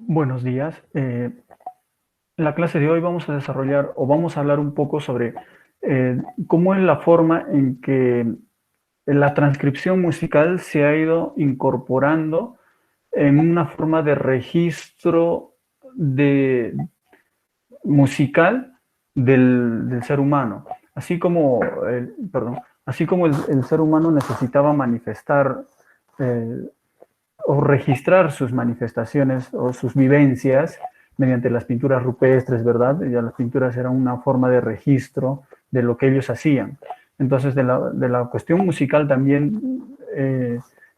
Buenos días. En la clase de hoy vamos a desarrollar o vamos a hablar un poco sobre cómo es la forma en que la transcripción musical se ha ido incorporando en una forma de registro de, musical del ser humano. Así como el ser humano necesitaba manifestar eh, o registrar sus manifestaciones o sus vivencias mediante las pinturas rupestres, ¿verdad? Ya las pinturas eran una forma de registro de lo que ellos hacían. Entonces, de la cuestión musical también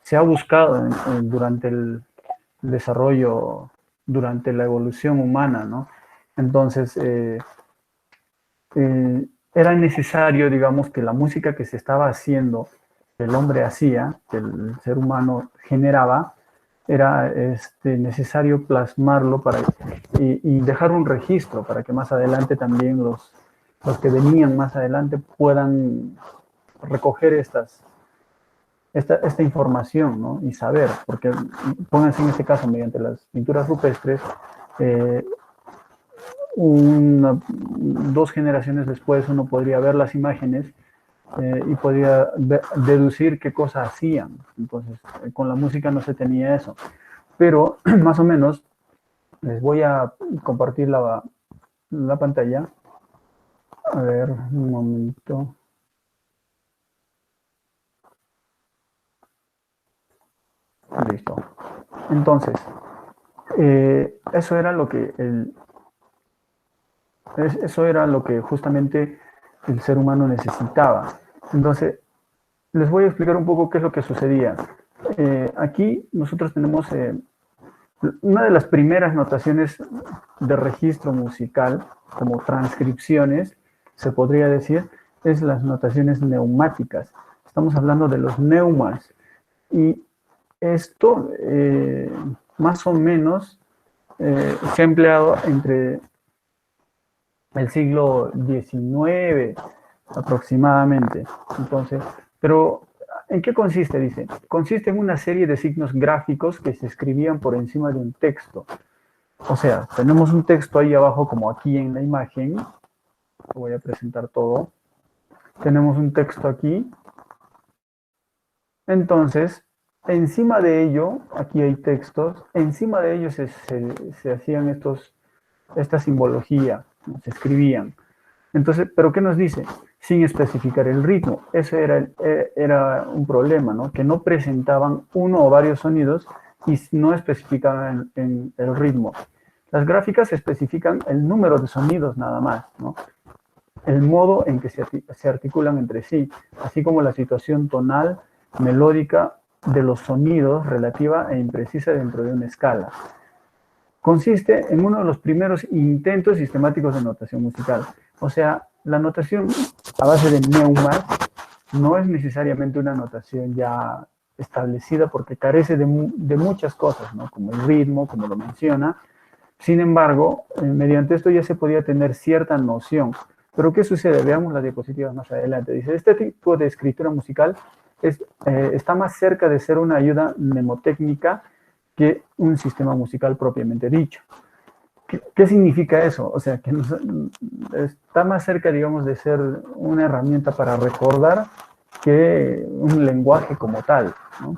se ha buscado durante el desarrollo, durante la evolución humana, ¿no? Entonces, era necesario, digamos, que la música que se estaba haciendo, que el hombre hacía, que el ser humano generaba, era necesario plasmarlo y dejar un registro para que más adelante también los que venían más adelante puedan recoger esta información, ¿no? Y saber, porque pónganse en este caso mediante las pinturas rupestres, eh, dos generaciones después uno podría ver las imágenes y podía deducir qué cosas hacían. Entonces, con la música no se tenía eso. Pero más o menos les voy a compartir la pantalla. A ver, un momento. Listo. Entonces, eso era lo que justamente el ser humano necesitaba. Entonces, les voy a explicar un poco qué es lo que sucedía. Aquí nosotros tenemos una de las primeras notaciones de registro musical, como transcripciones, se podría decir, es las notaciones neumáticas. Estamos hablando de los neumas. Y esto, más o menos, se ha empleado entre el siglo XIX aproximadamente. Entonces, pero ¿en qué consiste? Dice, consiste en una serie de signos gráficos que se escribían por encima de un texto. O sea, tenemos un texto ahí abajo, como aquí en la imagen. Voy a presentar todo. Tenemos un texto aquí. Entonces, encima de ello, aquí hay textos, encima de ellos se hacían esta simbología, ¿no? Se escribían. Entonces, ¿pero qué nos dice? Sin especificar el ritmo. Ese era un problema, ¿no? Que no presentaban uno o varios sonidos y no especificaban el ritmo. Las gráficas especifican el número de sonidos nada más, ¿no? El modo en que se articulan entre sí, así como la situación tonal, melódica de los sonidos relativa e imprecisa dentro de una escala. Consiste en uno de los primeros intentos sistemáticos de notación musical. O sea, la notación a base de neumas no es necesariamente una notación ya establecida porque carece de muchas cosas, ¿no? Como el ritmo, como lo menciona. Sin embargo, mediante esto ya se podía tener cierta noción. Pero ¿qué sucede? Veamos las diapositivas más adelante. Dice, este tipo de escritura musical está más cerca de ser una ayuda mnemotécnica que un sistema musical propiamente dicho. ¿Qué significa eso? O sea, que está más cerca, digamos, de ser una herramienta para recordar que un lenguaje como tal, ¿no?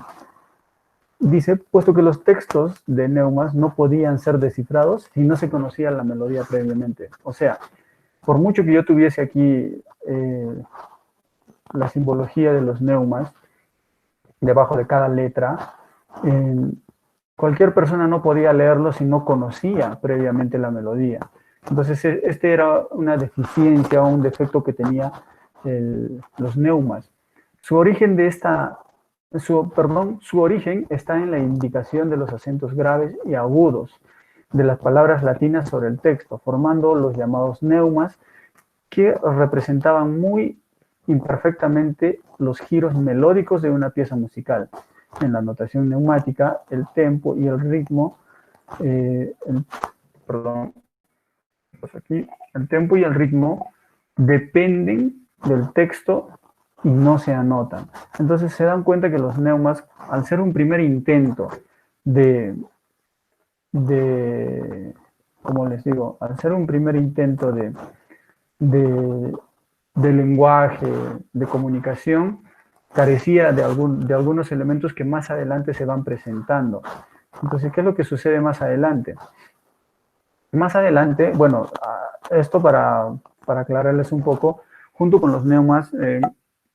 Dice, puesto que los textos de neumas no podían ser descifrados si no se conocía la melodía previamente. O sea, por mucho que yo tuviese aquí la simbología de los neumas debajo de cada letra, eh, cualquier persona no podía leerlo si no conocía previamente la melodía. Entonces, este era una deficiencia o un defecto que tenía los neumas. Su origen de esta, su origen está en la indicación de los acentos graves y agudos de las palabras latinas sobre el texto, formando los llamados neumas que representaban muy imperfectamente los giros melódicos de una pieza musical. En la notación neumática, el tempo y el ritmo, el, perdón, pues aquí, el tempo y el ritmo dependen del texto y no se anotan. Entonces se dan cuenta que los neumas, al ser un primer intento de, como les digo, al ser un primer intento de, de lenguaje, de comunicación, carecía de algunos elementos que más adelante se van presentando. Entonces, ¿qué es lo que sucede más adelante? Más adelante, bueno, esto para aclararles un poco, junto con los neumas,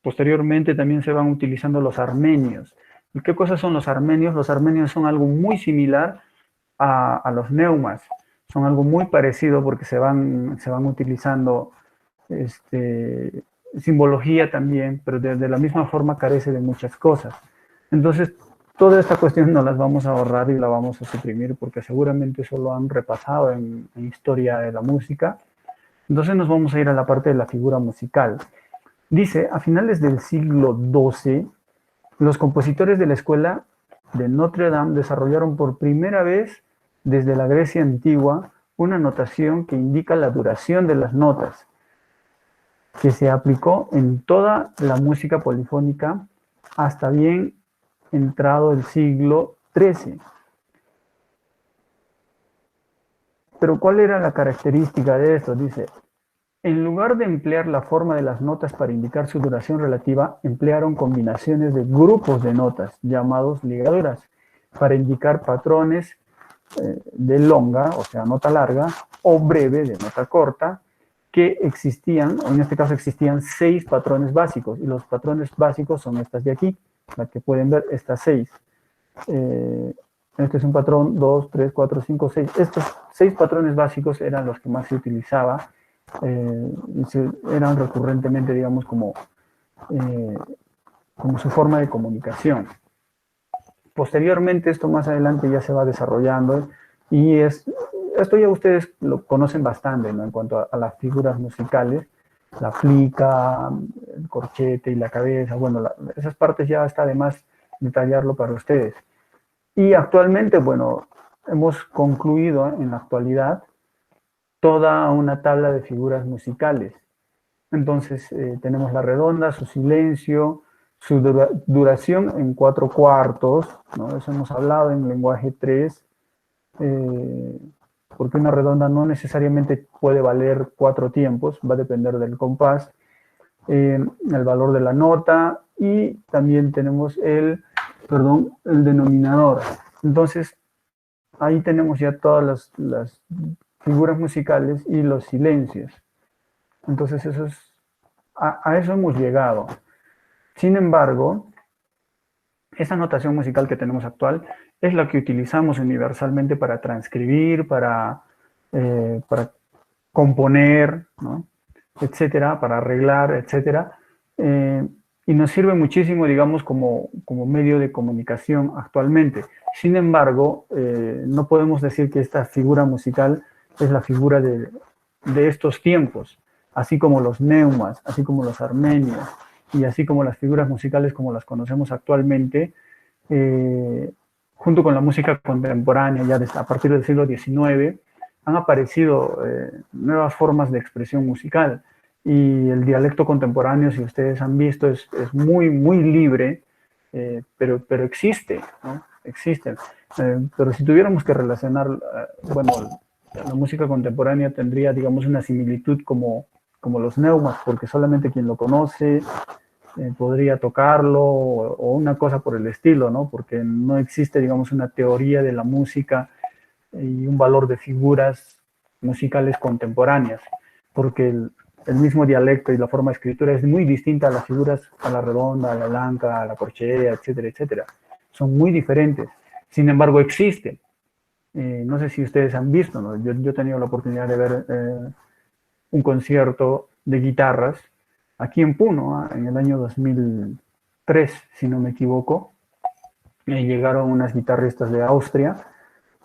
posteriormente también se van utilizando los armenios. ¿Y qué cosas son los armenios? Los armenios son algo muy similar a los neumas, son algo muy parecido porque se van utilizando simbología también, pero de la misma forma carece de muchas cosas. Entonces, toda esta cuestión no las vamos a ahorrar y la vamos a suprimir porque seguramente eso lo han repasado en historia de la música. Entonces nos vamos a ir a la parte de la figura musical. Dice, a finales del siglo XII, los compositores de la escuela de Notre Dame desarrollaron por primera vez desde la Grecia antigua una notación que indica la duración de las notas, que se aplicó en toda la música polifónica hasta bien entrado el siglo XIII. Pero ¿cuál era la característica de esto? Dice, en lugar de emplear la forma de las notas para indicar su duración relativa, emplearon combinaciones de grupos de notas, llamados ligaduras, para indicar patrones de longa, o sea, nota larga, o breve, de nota corta, que existían, en este caso existían 6 patrones básicos, y los patrones básicos son estas de aquí, la que pueden ver, estas 6. Este es un patrón, 2, 3, 4, 5, 6. Estos 6 patrones básicos eran los que más se utilizaba, eran recurrentemente, digamos, como su forma de comunicación. Posteriormente, esto más adelante ya se va desarrollando y esto ya ustedes lo conocen bastante, ¿no? En cuanto a las figuras musicales, la flica, el corchete y la cabeza, bueno, esas partes ya está de más detallarlo para ustedes. Y actualmente, bueno, hemos concluido en la actualidad toda una tabla de figuras musicales. Entonces, tenemos la redonda, su silencio, su duración en 4/4, ¿no? Eso hemos hablado en lenguaje 3, porque una redonda no necesariamente puede valer 4 tiempos, va a depender del compás, el valor de la nota y también tenemos el denominador. Entonces, ahí tenemos ya todas las figuras musicales y los silencios. Entonces, a eso hemos llegado. Sin embargo, esa notación musical que tenemos actual es la que utilizamos universalmente para transcribir, para componer, ¿no? Etcétera, para arreglar, etcétera. Y nos sirve muchísimo, digamos, como medio de comunicación actualmente. Sin embargo, no podemos decir que esta figura musical es la figura de estos tiempos, así como los neumas, así como los armenios, y así como las figuras musicales como las conocemos actualmente, junto con la música contemporánea, ya a partir del siglo XIX, han aparecido nuevas formas de expresión musical. Y el dialecto contemporáneo, si ustedes han visto, es muy, muy libre, pero existe, ¿no? Existe. Pero si tuviéramos que relacionar, bueno, la música contemporánea tendría, digamos, una similitud como los neumas, porque solamente quien lo conoce podría tocarlo o una cosa por el estilo, ¿no? Porque no existe, digamos, una teoría de la música y un valor de figuras musicales contemporáneas, porque el mismo dialecto y la forma de escritura es muy distinta a las figuras, a la redonda, a la blanca, a la corchea, etcétera, etcétera. Son muy diferentes. Sin embargo, existen. No sé si ustedes han visto, ¿no? Yo he tenido la oportunidad de ver un concierto de guitarras aquí en Puno, en el año 2003, si no me equivoco. Llegaron unas guitarristas de Austria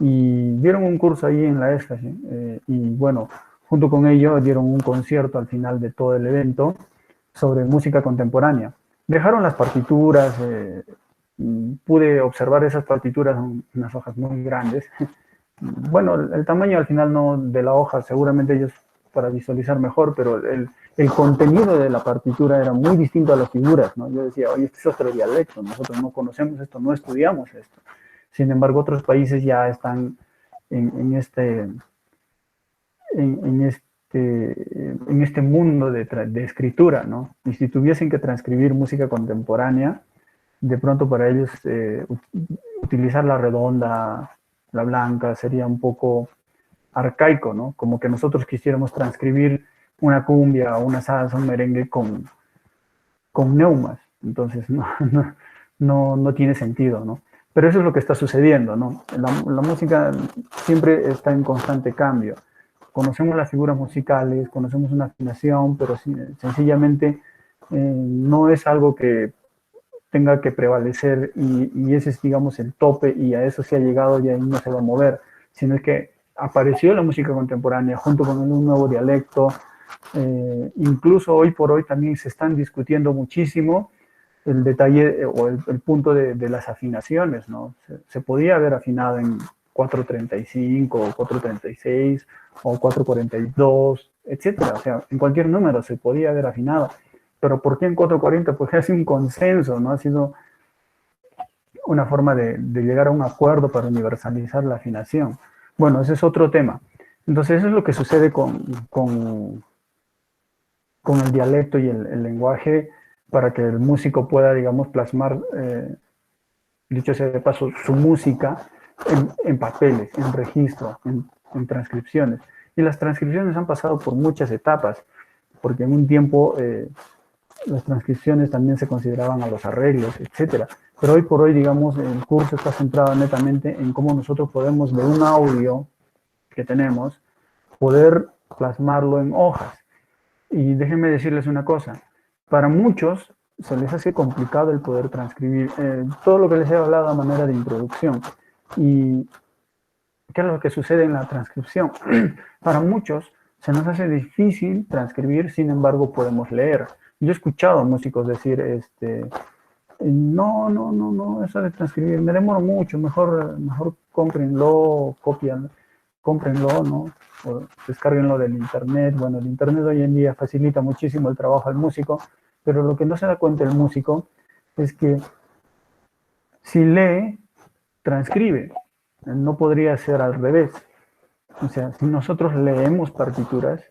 y dieron un curso ahí en la ESCA, ¿sí? Y bueno, junto con ellos dieron un concierto al final de todo el evento sobre música contemporánea. Dejaron las partituras, pude observar esas partituras, unas hojas muy grandes. Bueno, el tamaño al final no de la hoja, seguramente ellos para visualizar mejor, pero el contenido de la partitura era muy distinto a las figuras, ¿no? Yo decía, oye, este es otro dialecto, nosotros no conocemos esto, no estudiamos esto. Sin embargo, otros países ya están en este mundo de escritura, ¿no? Y si tuviesen que transcribir música contemporánea, de pronto para ellos utilizar la redonda, la blanca, sería un poco arcaico, ¿no? Como que nosotros quisiéramos transcribir una cumbia o una salsa, un merengue con neumas. Entonces, no tiene sentido, ¿no? Pero eso es lo que está sucediendo, ¿no? La música siempre está en constante cambio. Conocemos las figuras musicales, conocemos una afinación, pero sencillamente no es algo que tenga que prevalecer y ese es, digamos, el tope y a eso se ha llegado y ahí no se va a mover, sino es que apareció la música contemporánea junto con un nuevo dialecto. Incluso hoy por hoy también se están discutiendo muchísimo el detalle o el punto de las afinaciones, ¿no? Se podía haber afinado en 435 o 436 o 442, etcétera. O sea, en cualquier número se podía haber afinado. Pero ¿por qué en 440? Porque ha sido un consenso, ¿no? Ha sido una forma de llegar a un acuerdo para universalizar la afinación. Bueno, ese es otro tema. Entonces, eso es lo que sucede con el dialecto y el lenguaje para que el músico pueda, digamos, plasmar, dicho sea de paso, su música en papeles, en registro, en transcripciones. Y las transcripciones han pasado por muchas etapas, porque en un tiempo las transcripciones también se consideraban a los arreglos, etcétera. Pero hoy por hoy, digamos, el curso está centrado netamente en cómo nosotros podemos, de un audio que tenemos, poder plasmarlo en hojas. Y déjenme decirles una cosa, para muchos se les hace complicado el poder transcribir todo lo que les he hablado a manera de introducción. ¿Y qué es lo que sucede en la transcripción? Para muchos se nos hace difícil transcribir, sin embargo podemos leer. Yo he escuchado a músicos decir, no, eso de transcribir, me demoro mucho, mejor cómprenlo, copian, cómprenlo, ¿no? O descárguenlo del internet. Bueno, el internet hoy en día facilita muchísimo el trabajo al músico, pero lo que no se da cuenta el músico es que si lee, transcribe. No podría ser al revés. O sea, si nosotros leemos partituras,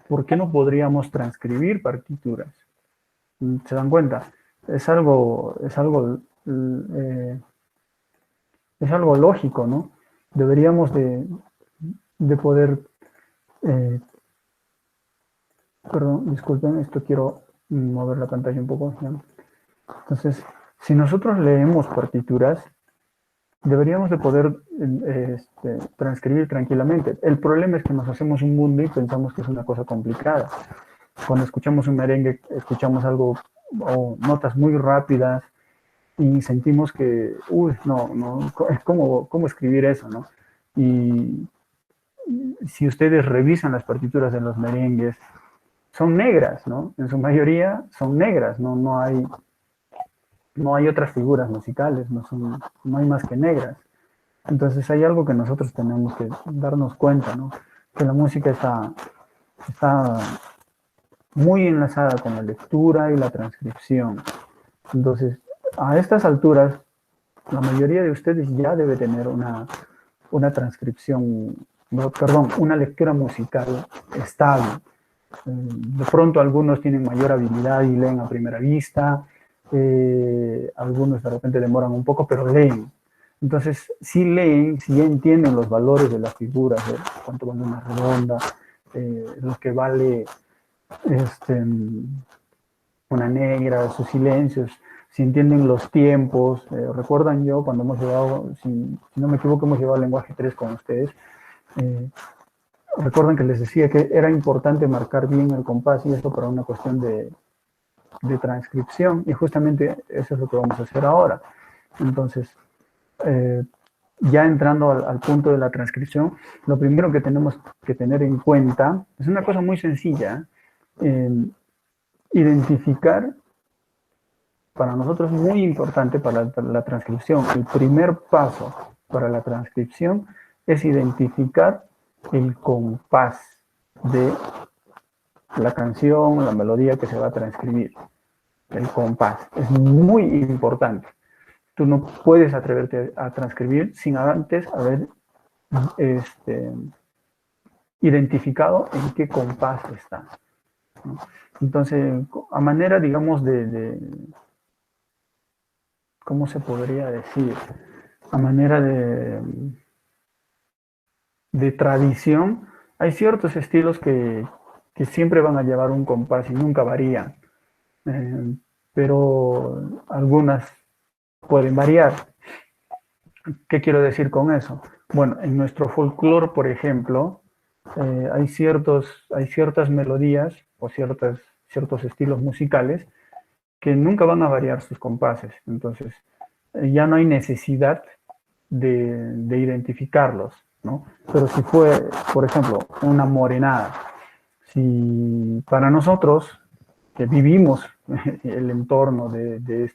¿por qué no podríamos transcribir partituras? ¿Se dan cuenta? Es algo lógico, ¿no? Deberíamos de poder, perdón, disculpen, esto quiero mover la pantalla un poco. ¿Ya? Entonces, si nosotros leemos partituras, deberíamos de poder transcribir tranquilamente. El problema es que nos hacemos un mundo y pensamos que es una cosa complicada. Cuando escuchamos un merengue, escuchamos algo o notas muy rápidas y sentimos que, ¿cómo escribir eso, no? Y si ustedes revisan las partituras de los merengues, son negras, ¿no? En su mayoría son negras, no hay otras figuras musicales, no hay más que negras. Entonces hay algo que nosotros tenemos que darnos cuenta, ¿no? Que la música está muy enlazada con la lectura y la transcripción. Entonces, a estas alturas, la mayoría de ustedes ya debe tener una transcripción, una lectura musical estable. De pronto algunos tienen mayor habilidad y leen a primera vista, algunos de repente demoran un poco, pero leen. Entonces, si leen, si entienden los valores de las figuras, cuánto vale una redonda, lo que vale una negra, sus silencios, si entienden los tiempos. Recuerdan yo cuando hemos llevado, si no me equivoco, hemos llevado el lenguaje 3 con ustedes. Recuerdan que les decía que era importante marcar bien el compás y esto para una cuestión de transcripción, y justamente eso es lo que vamos a hacer ahora. Entonces, ya entrando al punto de la transcripción, lo primero que tenemos que tener en cuenta es una cosa muy sencilla, identificar, para nosotros es muy importante para la transcripción. El primer paso para la transcripción es identificar el compás de la canción, la melodía que se va a transcribir. El compás es muy importante. Tú no puedes atreverte a transcribir sin antes haber identificado en qué compás está, ¿no? Entonces, a manera, digamos, ¿cómo se podría decir? A manera de tradición, hay ciertos estilos que siempre van a llevar un compás y nunca varían, eh, pero algunas pueden variar. ¿Qué quiero decir con eso? Bueno, en nuestro folclore, por ejemplo, hay ciertas melodías o ciertos estilos musicales que nunca van a variar sus compases. Entonces, ya no hay necesidad de identificarlos, ¿no? Pero si fue, por ejemplo, una morenada, si para nosotros que vivimos el entorno de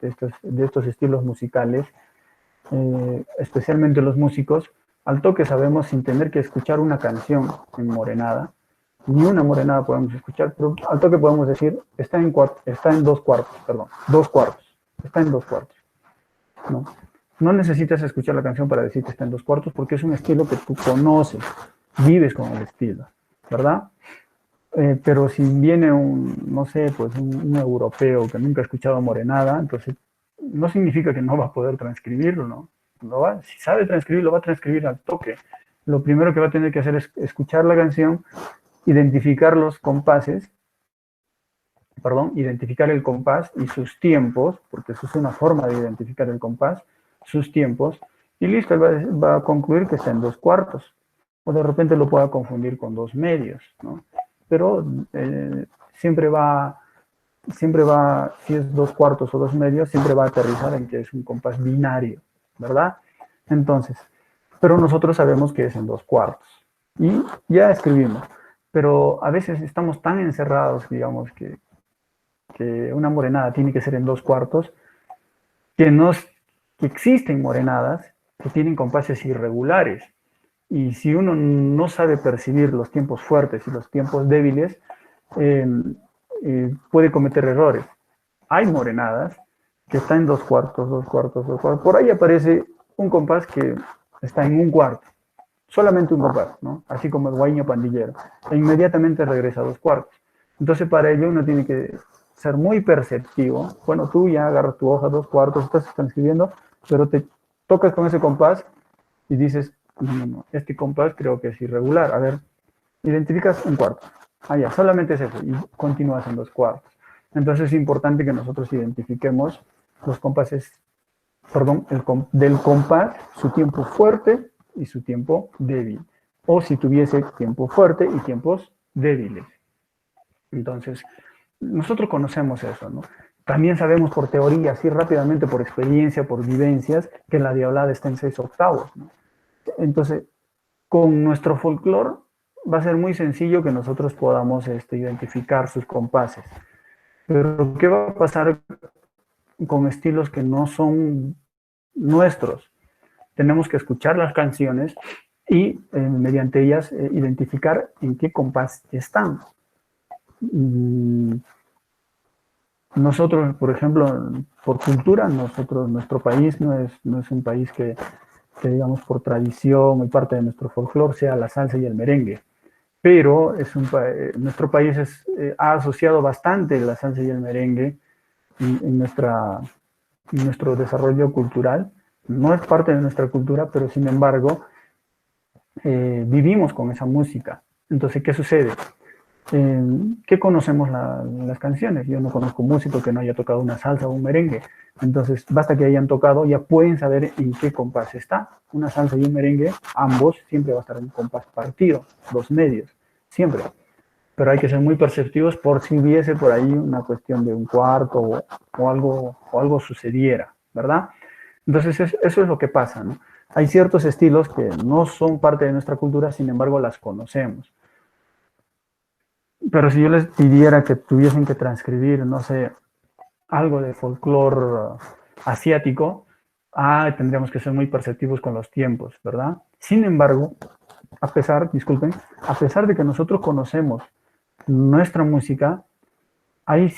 estos estilos musicales, especialmente los músicos, al toque sabemos sin tener que escuchar una canción en morenada, ni una morenada podemos escuchar, pero al toque podemos decir, está en dos cuartos, perdón, dos cuartos, está en dos cuartos, ¿no? No necesitas escuchar la canción para decir que está en dos cuartos porque es un estilo que tú conoces, vives con el estilo, ¿verdad? Pero si viene no sé, pues un europeo que nunca ha escuchado morenada, entonces no significa que no va a poder transcribirlo, ¿no? Si sabe transcribir, lo va a transcribir al toque. Lo primero que va a tener que hacer es escuchar la canción, identificar los compases, perdón, identificar el compás y sus tiempos, porque eso es una forma de identificar el compás, sus tiempos, y listo, él va a concluir que está en dos cuartos, o de repente lo pueda confundir con dos medios, ¿no? Pero siempre va, si es dos cuartos o dos medios, siempre va a aterrizar en que es un compás binario, ¿verdad? Entonces, pero nosotros sabemos que es en dos cuartos. Y ya escribimos. Pero a veces estamos tan encerrados, digamos, que una morenada tiene que ser en dos cuartos, que, que existen morenadas que tienen compases irregulares. Y si uno no sabe percibir los tiempos fuertes y los tiempos débiles, eh, puede cometer errores. Hay morenadas que están en dos cuartos, dos cuartos, dos cuartos. Por ahí aparece un compás que está en un cuarto, solamente un compás, ¿no? Así como el guaño pandillero. E inmediatamente regresa a dos cuartos. Entonces, para ello uno tiene que ser muy perceptivo. Bueno, tú ya agarras tu hoja dos cuartos, estás transcribiendo, pero te tocas con ese compás y dices, no, este compás creo que es irregular. A ver, identificas un cuarto. Ah, ya, solamente es eso. Y continúas en dos cuartos. Entonces es importante que nosotros identifiquemos los compases, perdón, del compás, su tiempo fuerte y su tiempo débil. O si tuviese tiempo fuerte y tiempos débiles. Entonces, nosotros conocemos eso, ¿no? También sabemos por teoría, así rápidamente, por experiencia, por vivencias, que la diablada está en 6/8, ¿no? Entonces, con nuestro folclore va a ser muy sencillo que nosotros podamos identificar sus compases. Pero, ¿qué va a pasar con estilos que no son nuestros? Tenemos que escuchar las canciones y mediante ellas identificar en qué compás están. Nosotros, por ejemplo, por cultura, nuestro país no es un país que digamos por tradición y parte de nuestro folclore sea la salsa y el merengue, pero nuestro país ha asociado bastante la salsa y el merengue en nuestro desarrollo cultural. No es parte de nuestra cultura, pero sin embargo vivimos con esa música. Entonces, ¿qué sucede? ¿Qué conocemos las canciones? Yo no conozco un músico que no haya tocado una salsa o un merengue. Entonces, basta que hayan tocado, ya pueden saber en qué compás está. Una salsa y un merengue, ambos, siempre va a estar en un compás partido, dos medios, siempre. Pero hay que ser muy perceptivos por si hubiese por ahí una cuestión de un cuarto o algo sucediera, ¿verdad? Entonces, eso es lo que pasa, ¿no? Hay ciertos estilos que no son parte de nuestra cultura, sin embargo, las conocemos. Pero si yo les pidiera que tuviesen que transcribir, no sé, algo de folclore asiático, tendríamos que ser muy perceptivos con los tiempos, ¿verdad? Sin embargo, disculpen, a pesar de que nosotros conocemos nuestra música, hay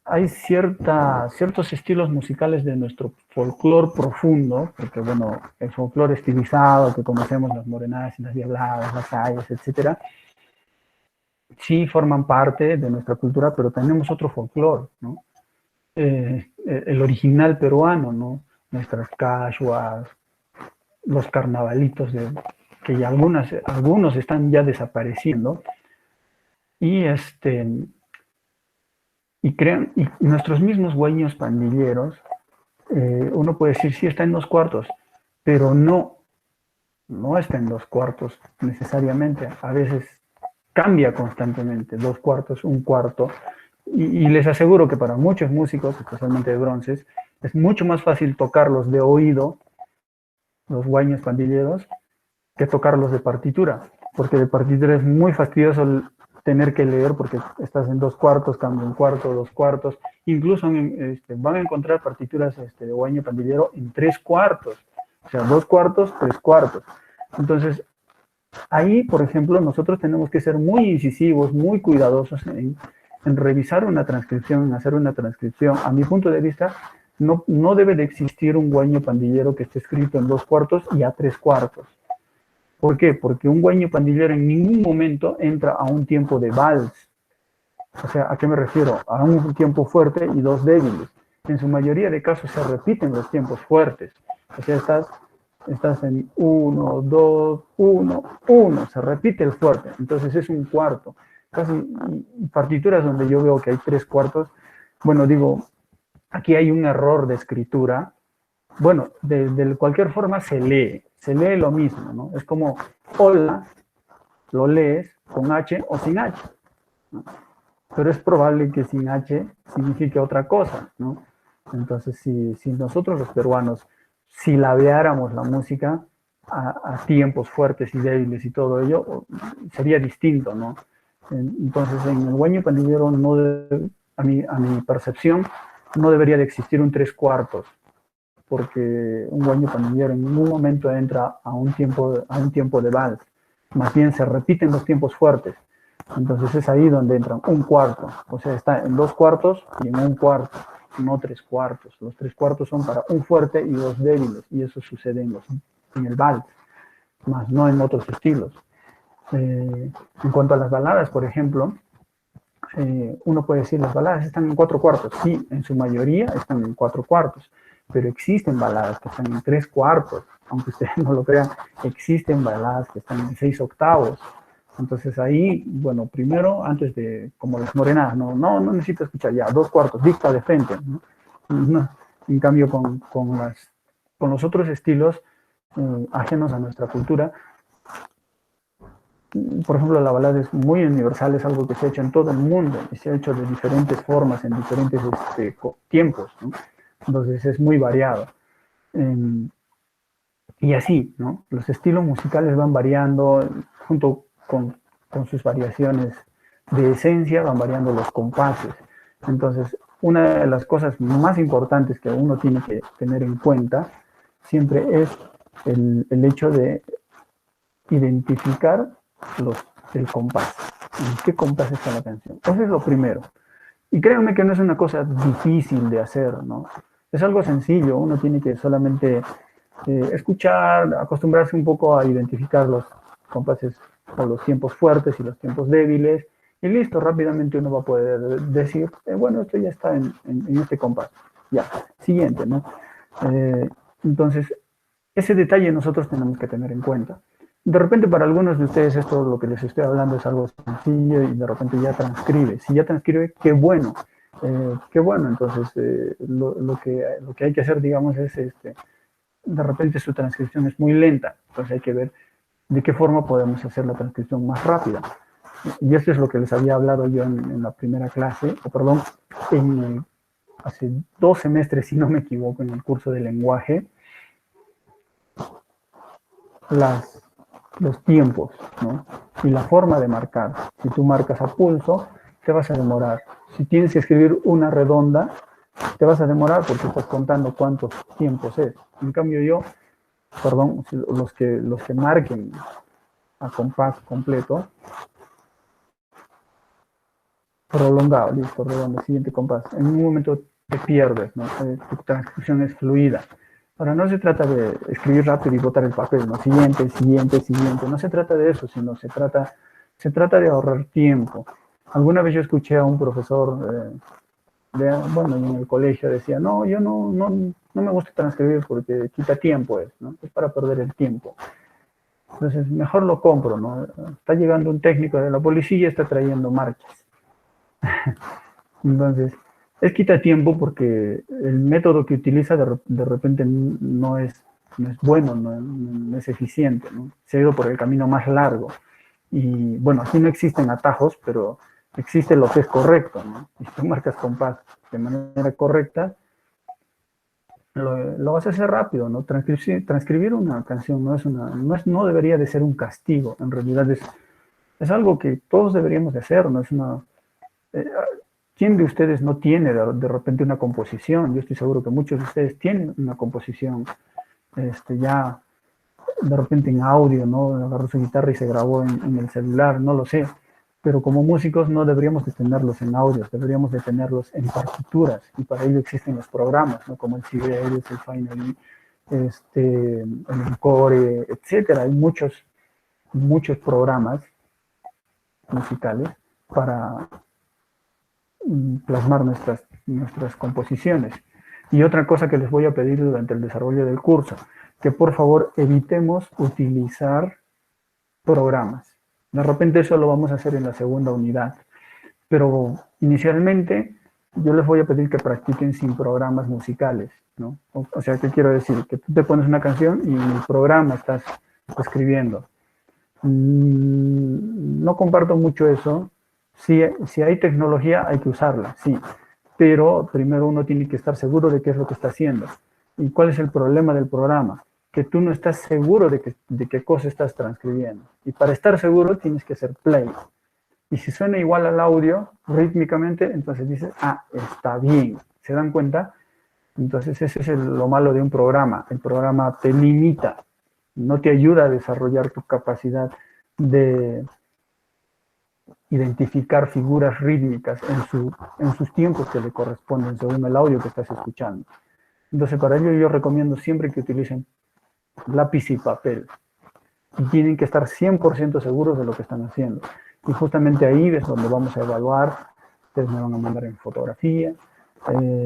hay ciertos estilos musicales de nuestro folclore profundo, porque bueno, el folclore estilizado que conocemos, las morenadas y las diabladas, las sayas, etcétera, sí forman parte de nuestra cultura, pero tenemos otro folclore, ¿no? El original peruano, ¿no? Nuestras cachuas, los carnavalitos que ya algunos están ya desapareciendo y y nuestros mismos güeños pandilleros, uno puede decir sí está en los cuartos, pero no está en los cuartos necesariamente. A veces cambia constantemente, 2 cuartos, 1 cuarto. Y les aseguro que para muchos músicos, especialmente de bronces, es mucho más fácil tocarlos de oído, los guaños pandilleros, que tocarlos de partitura, porque de partitura es muy fastidioso tener que leer porque estás en 2 cuartos, cambio 1 cuarto, 2 cuartos, incluso van a encontrar partituras de guaño pandillero en 3 cuartos, o sea, 2 cuartos, 3 cuartos. Entonces, ahí, por ejemplo, nosotros tenemos que ser muy incisivos, muy cuidadosos en revisar una transcripción, en hacer una transcripción. A mi punto de vista, no debe de existir un guaño pandillero que esté escrito en 2 cuartos y a 3 cuartos. ¿Por qué? Porque un guaño pandillero en ningún momento entra a un tiempo de vals. O sea, ¿a qué me refiero? A un tiempo fuerte y 2 débiles. En su mayoría de casos se repiten los tiempos fuertes. O sea, estás en 1, 2, 1, 1, se repite el fuerte. Entonces es 1 cuarto. Casi partituras donde yo veo que hay 3 cuartos. Bueno, digo, aquí hay un error de escritura. Bueno, de cualquier forma se lee lo mismo, ¿no? Es como hola, lo lees con H o sin H, ¿no? Pero es probable que sin H signifique otra cosa, ¿no? Entonces, si nosotros los peruanos silabeáramos la música a tiempos fuertes y débiles y todo ello, sería distinto, ¿no? Entonces, en el guaño pandillero, a mi percepción, no debería de existir un 3 cuartos, porque un guaño pandillero en ningún momento entra a un tiempo de vals, más bien se repiten los tiempos fuertes. Entonces es ahí donde entran 1 cuarto, o sea, está en 2 cuartos y en 1 cuarto, no 3 cuartos. Los 3 cuartos son para un fuerte y 2 débiles, y eso sucede en el vals, más no en otros estilos. En cuanto a las baladas, por ejemplo, uno puede decir las baladas están en 4 cuartos. Sí, en su mayoría están en 4 cuartos, pero existen baladas que están en 3 cuartos. Aunque ustedes no lo crean, existen baladas que están en 6 octavos. Entonces ahí, bueno, primero, antes de, como las morenadas, no necesito escuchar ya, 2 cuartos, dicta de frente, ¿no? No. En cambio, con los otros estilos ajenos a nuestra cultura, por ejemplo, la balada es muy universal, es algo que se ha hecho en todo el mundo y se ha hecho de diferentes formas, en diferentes tiempos, ¿no? Entonces es muy variado. Eh, y así, ¿no? Los estilos musicales van variando junto con sus variaciones de esencia, van variando los compases. Entonces, una de las cosas más importantes que uno tiene que tener en cuenta siempre es el hecho de identificar el compás. ¿En qué compás está la canción? Eso es lo primero. Y créanme que no es una cosa difícil de hacer, ¿no? Es algo sencillo, uno tiene que solamente escuchar, acostumbrarse un poco a identificar los compases o los tiempos fuertes y los tiempos débiles, y listo, rápidamente uno va a poder decir, bueno, esto ya está en este compás. Ya, siguiente, ¿no? Eh, entonces, ese detalle nosotros tenemos que tener en cuenta. De repente para algunos de ustedes esto, lo que les estoy hablando, es algo sencillo y de repente ya transcribe. Si ya transcribe, qué bueno. Qué bueno, entonces lo que hay que hacer, digamos, es de repente su transcripción es muy lenta, entonces hay que ver de qué forma podemos hacer la transcripción más rápida. Y esto es lo que les había hablado yo en la primera clase, o perdón, hace 2 semestres, si no me equivoco, en el curso de lenguaje, los tiempos, ¿no? Y la forma de marcar. Si tú marcas a pulso, te vas a demorar. Si tienes que escribir una redonda, te vas a demorar porque estás contando cuántos tiempos es. En cambio los que marquen a compás completo, Prolongado, listo, redondo, siguiente compás. En un momento te pierdes, ¿no? Tu transcripción es fluida. Ahora, no se trata de escribir rápido y botar el papel, ¿no? Siguiente, siguiente, siguiente. No se trata de eso, sino se trata de ahorrar tiempo. Alguna vez yo escuché a un profesor, bueno, en el colegio decía, no, yo no me gusta transcribir porque quita tiempo, ¿no? Es para perder el tiempo. Entonces, mejor lo compro, ¿no? Está llegando un técnico de la policía y está trayendo marcas. Entonces, es quita tiempo porque el método que utiliza de repente no es bueno, no es eficiente, ¿no? Se ha ido por el camino más largo. Y bueno, aquí no existen atajos, pero existe lo que es correcto, ¿no? Y si tú marcas compás de manera correcta, lo vas a hacer rápido, ¿no? Transcribir una canción no debería de ser un castigo, en realidad es algo que todos deberíamos de hacer, ¿no? Eh, ¿Quién de ustedes no tiene de repente una composición? Yo estoy seguro que muchos de ustedes tienen una composición ya de repente en audio, ¿no? Agarró su guitarra y se grabó en el celular, no lo sé. Pero como músicos no deberíamos de tenerlos en audios, deberíamos de tenerlos en partituras. Y para ello existen los programas, ¿no? Como el Sibelius, el Finally, el Encore, etcétera. Hay muchos programas musicales para plasmar nuestras composiciones. Y otra cosa que les voy a pedir durante el desarrollo del curso, que por favor evitemos utilizar programas. De repente eso lo vamos a hacer en la segunda unidad, pero inicialmente yo les voy a pedir que practiquen sin programas musicales, ¿no? O sea, ¿qué quiero decir? Que tú te pones una canción y en el programa estás escribiendo. No comparto mucho eso. Si hay tecnología, hay que usarla, sí. Pero primero uno tiene que estar seguro de qué es lo que está haciendo. ¿Y cuál es el problema del programa? Que tú no estás seguro de qué cosa estás transcribiendo. Y para estar seguro tienes que hacer play. Y si suena igual al audio, rítmicamente, entonces dices, está bien. ¿Se dan cuenta? Entonces ese es lo malo de un programa. El programa te limita, no te ayuda a desarrollar tu capacidad de identificar figuras rítmicas en sus tiempos que le corresponden según el audio que estás escuchando. Entonces, para ello yo recomiendo siempre que utilicen lápiz y papel. Y tienen que estar 100% seguros de lo que están haciendo. Y justamente ahí es donde vamos a evaluar. Ustedes me van a mandar en fotografía.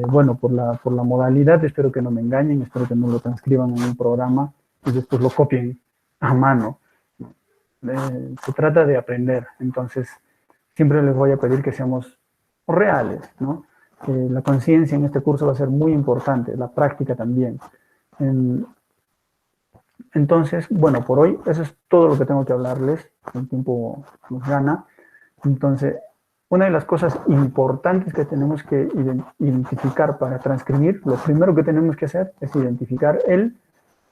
Bueno, por la modalidad, espero que no me engañen, espero que no lo transcriban en un programa y después lo copien a mano. Se trata de aprender, entonces siempre les voy a pedir que seamos reales, ¿no? La conciencia en este curso va a ser muy importante, la práctica también. Entonces, bueno, por hoy eso es todo lo que tengo que hablarles, el tiempo nos gana. Entonces, una de las cosas importantes que tenemos que identificar para transcribir, lo primero que tenemos que hacer es identificar el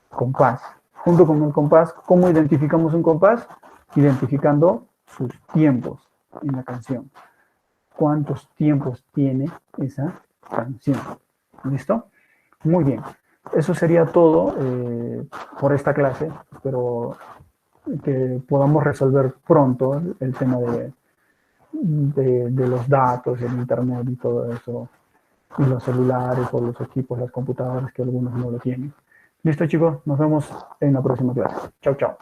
compás. Junto con el compás, ¿cómo identificamos un compás? Identificando sus tiempos en la canción. ¿Cuántos tiempos tiene esa canción? ¿Listo? Muy bien. Eso sería todo por esta clase. Espero que podamos resolver pronto el tema de los datos, el internet y todo eso, y los celulares o los equipos, las computadoras que algunos no lo tienen. Listo, chicos, nos vemos en la próxima clase. Chao, chao.